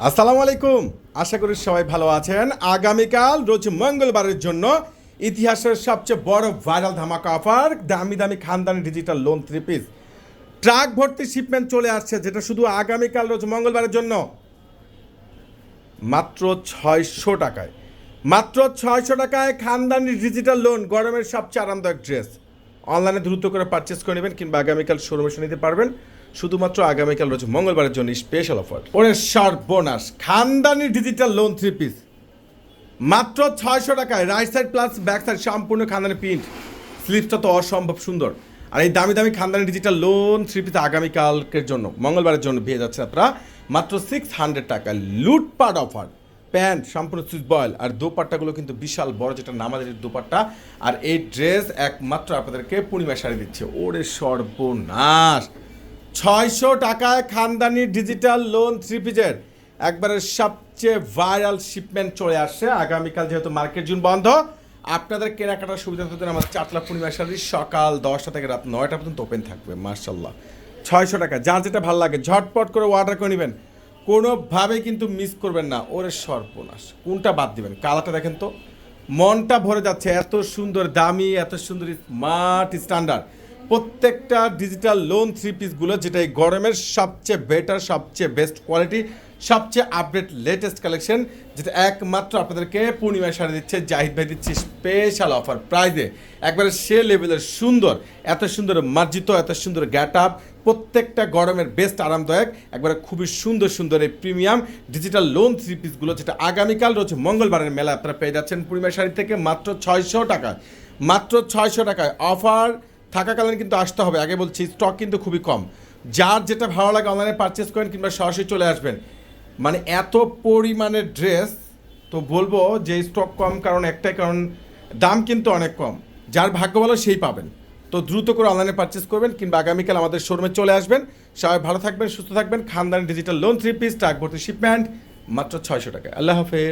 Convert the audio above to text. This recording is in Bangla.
আসসালামু আলাইকুম, আশা করি সবাই ভালো আছেন। আগামীকাল রোজ মঙ্গলবারের জন্য ইতিহাসের সবচেয়ে বড় ভাইরাল ধামাকা অফার, দামি দামি খানদানি ডিজিটাল লোন 3 পিস ট্রাক ভর্তি শিপমেন্ট চলে আসছে, যেটা শুধু আগামীকাল রোজ মঙ্গলবারের জন্য মাত্র 600 টাকায়। মাত্র 600 টাকায় খানদানি ডিজিটাল লোন, গরমের সবচেয়ে আরামদায়ক ড্রেস। অনলাইনে দ্রুত করে পারচেস করে নেবেন কিংবা আগামীকাল শোরুমে এসে নিতে পারবেন। শুধুমাত্র আগামীকাল রোজ মঙ্গলবারের জন্য স্পেশাল অফার। ওরে সর্বনাশ, খানদানি ডিজিটাল লোন 3 পিস মাত্র 600 টাকায়। Right side plus back side সম্পূর্ণ খানদানি প্রিন্ট, স্লিপসটা তো অসম্ভব সুন্দর। আর এই দামি দামি খানদানি ডিজিটাল লোন 3 পিস আগামীকালকের জন্য মঙ্গলবারের জন্য পেয়ে যাচ্ছে আপনারা মাত্র 600 টাকায়। লুটপাট অফার। প্যান্ট সম্পূর্ণ সুইচ বয়েল, আর দোপাট্টাগুলো কিন্তু বিশাল বড়, যেটা নামাজের দোপাট্টা। আর এই ড্রেস একমাত্র আপনাদেরকে পূর্ণিমা শাড়ি দিচ্ছে। ওরে সর্বনাশ, 600 টাকায় খানদানি ডিজিটাল লোন 3 পিসের একবারে সবচেয়ে ভাইরাল শিপমেন্ট চলে আসছে। আগামীকাল যেহেতু মার্কেট জুন বন্ধ, আপনাদের কেনাকাটার সুবিধা হতে আমার চাটলা পূর্ণিমা শাড়ি সকাল 10টা থেকে রাত 9টা পর্যন্ত ওপেন থাকবে। মার্শাল্লাহ, 600 টাকা। যার যেটা ভালো লাগে ঝটপট করে অর্ডার করে নেবেন, কোনোভাবেই কিন্তু মিস করবেন না। ওরে সর্বনাশ, কোনটা বাদ দিবেন? কালারটা দেখেন তো, মনটা ভরে যাচ্ছে। এত সুন্দর দামি, এত সুন্দর স্মার্ট স্ট্যান্ডার্ড প্রত্যেকটা ডিজিটাল লোন 3 পিসগুলো, যেটা এই গরমের সবচেয়ে বেটার, সবচেয়ে বেস্ট কোয়ালিটি, সবচেয়ে আপডেট লেটেস্ট কালেকশন, যেটা একমাত্র আপনাদেরকে পূর্ণিমা শাড়ি দিচ্ছে। জাহিদ ভাই দিচ্ছে স্পেশাল অফার প্রাইজে, একবারে সে লেভেলের সুন্দর, এত সুন্দর মার্জিত, এত সুন্দর গ্যাট আপ, প্রত্যেকটা গরমের বেস্ট আরামদায়ক, একবারে খুবই সুন্দর সুন্দর এই প্রিমিয়াম ডিজিটাল লোন 3 পিসগুলো, যেটা আগামীকাল রোজ মঙ্গলবারের মেলা আপনারা পেয়ে যাচ্ছেন পূর্ণিমা শাড়ি থেকে মাত্র 600 টাকায়। মাত্র 600 টাকায় অফার থাকাকালীন কিন্তু আসতে হবে। আগে বলছি, স্টক কিন্তু খুবই কম। যার যেটা ভালো লাগে অনলাইনে পারচেস করেন কিংবা সরাসরি চলে আসবেন। মানে এত পরিমাণের ড্রেস, তো বলবো যে স্টক কম কারণ একটাই কারণ, দাম কিন্তু অনেক কম। যার ভাগ্য ভালো সেই পাবেন। তো দ্রুত করে অনলাইনে পারচেস করবেন কিংবা আগামীকাল আমাদের শোরুমে চলে আসবেন। সবাই ভালো থাকবেন, সুস্থ থাকবেন। খানদানি ডিজিটাল লোন 3 পিস ট্রাক ভর্তি শিপমেন্ট মাত্র 600 টাকা। আল্লাহ হাফেজ।